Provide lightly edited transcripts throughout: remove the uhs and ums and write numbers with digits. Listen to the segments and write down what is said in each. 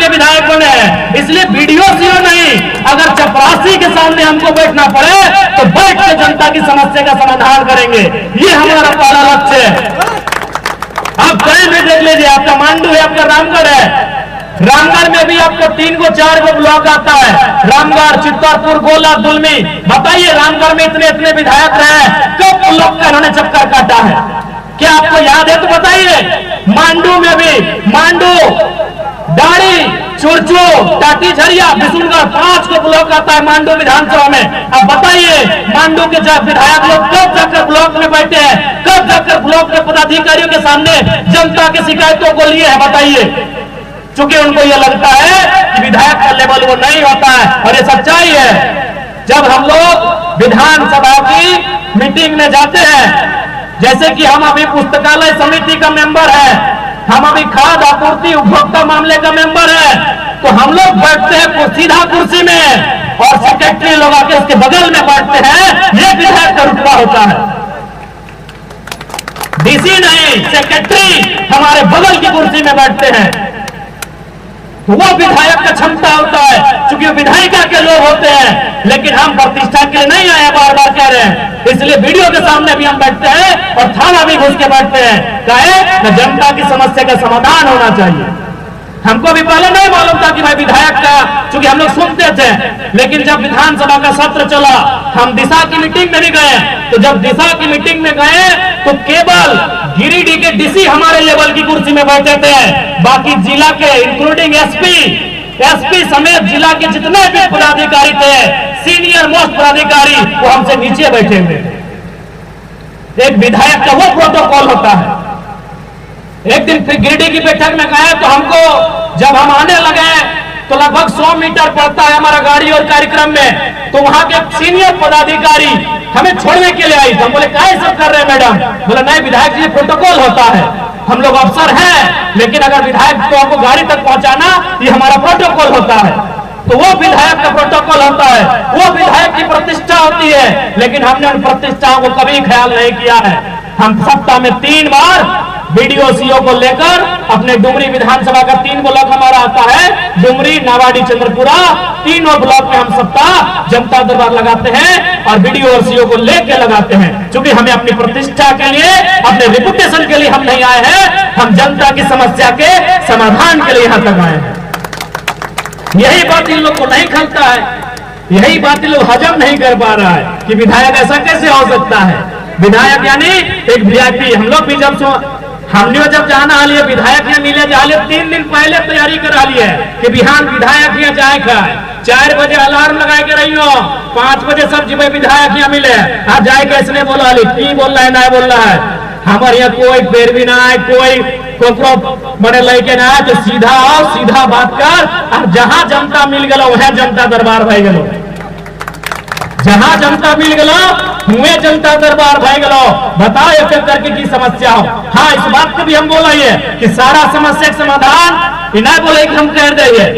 के विधायक बने हैं, इसलिए वीडियो सीओ नहीं, अगर चपरासी के सामने हमको बैठना पड़े तो बैठ के जनता की समस्या का समाधान करेंगे। ये हमारा पहला लक्ष्य है। आप कहीं भी देख लीजिए, आपका मांडू है, आपका रामगढ़ है, रामगढ़ में भी आपको 3 को 4 को ब्लॉक आता है, रामगढ़, चित्तौड़पुर, गोला, दुलमी। बताइए रामगढ़ में इतने इतने विधायक रहे, कब ब्लॉक का इन्होंने चक्कर काटा है? क्या आपको याद है तो बताइए। मांडू में भी, मांडू, डाड़ी, चुरचू, टाटी झरिया, बिशुनगढ़ 5 को ब्लॉक आता है मांडू विधानसभा में। अब बताइए मांडू के विधायक लोग कब जाकर ब्लॉक में बैठे हैं, कब जाकर ब्लॉक के पदाधिकारियों के सामने जनता की शिकायतों को लिए है? बताइए। चूंकि उनको यह लगता है कि विधायक का लेवल वो नहीं होता है, और ये सच्चाई है। जब हम लोग विधानसभा की मीटिंग में जाते हैं, जैसे कि हम अभी पुस्तकालय समिति का मेंबर है, हम अभी खाद्य आपूर्ति उपभोक्ता मामले का मेंबर है, तो हम लोग बैठते हैं सीधा कुर्सी में और सेक्रेटरी लोग आके उसके बगल में बैठते हैं। ये विधायक का रुतबा होता है, डीसी नहीं, सेक्रेटरी हमारे बगल की कुर्सी में बैठते हैं। वो विधायक का क्षमता होता है, क्योंकि विधायिका के लोग होते हैं। लेकिन हम प्रतिष्ठा के लिए नहीं आए, बार बार कह रहे हैं, इसलिए वीडियो के सामने भी हम बैठते हैं और थाना भी घुस के बैठते हैं। कहे जनता की समस्या का समाधान होना चाहिए। हमको भी पहले नहीं मालूम था कि भाई विधायक का, क्योंकि हम लोग सुनते थे, लेकिन जब विधानसभा का सत्र चला, हम दिशा की मीटिंग में भी गए, तो जब दिशा की मीटिंग में गए तो केवल गिरिडीह के डीसी हमारे लेवल की कुर्सी में बैठे थे, बाकी जिला के इंक्लूडिंग एसपी समेत जिला के जितने भी पदाधिकारी थे, सीनियर मोस्ट पदाधिकारी, वो हमसे नीचे बैठे हुए थे। एक विधायक का वो प्रोटोकॉल होता है। एक दिन फिर गिरिडीह की बैठक में गए तो हमको जब हम आने लगे तो लगभग 100 मीटर पड़ता है हमारा गाड़ी और कार्यक्रम में, तो वहां के सीनियर पदाधिकारी हमें छोड़ने के लिए आई। तो हम बोले क्या सब कर रहे हैं मैडम? बोले नहीं विधायक जी प्रोटोकॉल होता है, हम लोग अफसर हैं, लेकिन अगर विधायक को आपको गाड़ी तक पहुंचाना ये हमारा प्रोटोकॉल होता है। तो वो विधायक का प्रोटोकॉल होता है, वो विधायक की प्रतिष्ठा होती है, लेकिन हमने उन प्रतिष्ठाओं को कभी ख्याल नहीं किया है। हम सप्ताह में 3 बार वीडियो सीओ को लेकर अपने डुमरी विधानसभा का 3 ब्लॉक हमारा आता है, डुमरी, नावाडी, चंद्रपुरा, तीनों ब्लॉक में हम सप्ताह जनता दरबार लगाते हैं और वीडियो और सीओ को लेकर लगाते हैं। क्योंकि हमें अपनी प्रतिष्ठा के लिए, अपने रिपुटेशन के लिए हम नहीं आए हैं, हम जनता की समस्या के समाधान के लिए यहां तक आए हैं। यही बात इन लोग को नहीं खलता है, यही बात इन लोग हजम नहीं कर पा रहा है कि विधायक ऐसा कैसे हो सकता है। विधायक यानी एक वीआईपी। हम लोग भी हमने जब जाना हालिए विधायक यहाँ मिले जालिए 3 दिन पहले तैयारी करा ली है कि बिहान विधायक यहाँ जाए खाए, 4 बजे अलार्म लगा के रही हो, 5 बजे सब जब विधायक यहाँ मिले, आप जाए कैसे बोला की बोल रहा है ना बोल रहा है। हमारे यहाँ कोई पैरवी ना है, कोई बड़े लड़के ना है, तो सीधा आओ, सीधा बात कर। और जहां जनता मिल गलो वह जनता दरबार भाई गलो, जहां जनता मिल गलो हुए जनता दरबार भाई गलो। बताओ एक एक करके की समस्या हो। हाँ, इस बात को भी हम बोला कि सारा समस्या का समाधान इन्हें बोले कि हम कह रहे हैं,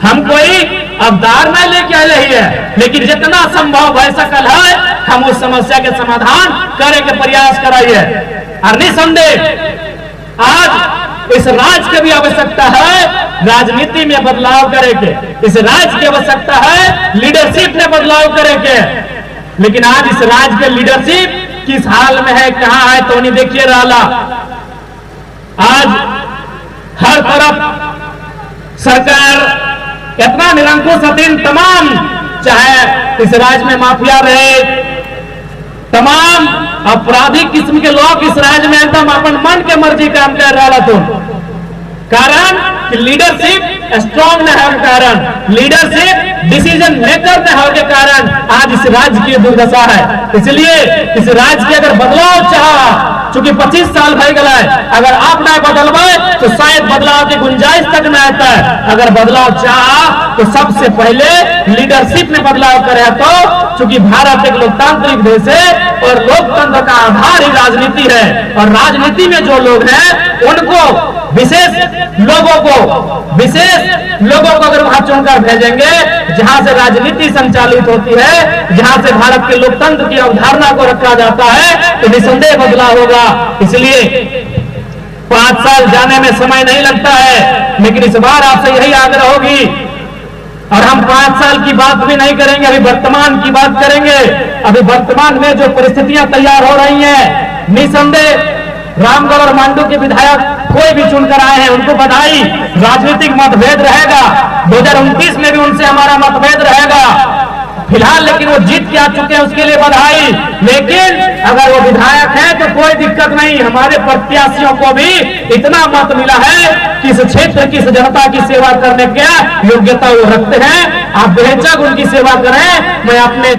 हम कोई अवतार में लेके आ रही है, लेकिन जितना संभव है सकल है हम उस समस्या के समाधान करे के प्रयास कराइए। और निसंदेह आज इस राज्य की भी आवश्यकता है राजनीति में बदलाव करे के, इस राज्य की आवश्यकता है लीडरशिप में बदलाव करे के। लेकिन आज इस राज्य के लीडरशिप किस हाल में है, कहां है, तो नहीं देखिए रहा। आज हर तरफ सरकार इतना निरंकुश अधीन, तमाम चाहे इस राज्य में माफिया रहे, तमाम अपराधिक किस्म के लोग इस राज्य में एकदम अपन मन के मर्जी काम कर रहा था। कारण कि लीडरशिप स्ट्रॉन्ग न है, कारण लीडरशिप डिसीजन मेकर न होने के कारण आज इस राज्य की दुर्दशा है। इसलिए इस राज्य के अगर बदलाव चाह, चूंकि 25 साल भय गया है, अगर आप नहीं बदलवाए तो शायद बदलाव की गुंजाइश तक न आता है। अगर बदलाव चाह तो सबसे पहले लीडरशिप में बदलाव करे। तो चूंकि भारत एक लोकतांत्रिक देश है और लोकतंत्र का आधार ही राजनीति है, और राजनीति में जो लोग हैं उनको विशेष लोगों को अगर वहां चुनकर भेजेंगे जहां से राजनीति संचालित होती है, जहां से भारत के लोकतंत्र की अवधारणा को रखा जाता है, तो निसंदेह बदलाव होगा। इसलिए 5 साल जाने में समय नहीं लगता है, लेकिन इस बार आपसे यही आग्रह होगी और हम 5 साल की बात भी नहीं करेंगे, अभी वर्तमान की बात करेंगे। अभी वर्तमान में जो परिस्थितियां तैयार हो रही हैं, निसंदेह रामगढ़ और मांडू के विधायक कोई भी चुनकर आए हैं, उनको बधाई। राजनीतिक मतभेद रहेगा, 2029 में भी उनसे हमारा मतभेद रहेगा फिलहाल, लेकिन वो जीत के आ चुके हैं, उसके लिए बधाई। लेकिन अगर वो विधायक है तो कोई दिक्कत नहीं, हमारे प्रत्याशियों को भी इतना मत मिला है कि इस क्षेत्र की, इस जनता की सेवा करने की योग्यता वो रखते हैं। आप बेहिचक उनकी सेवा करें। मैं अपने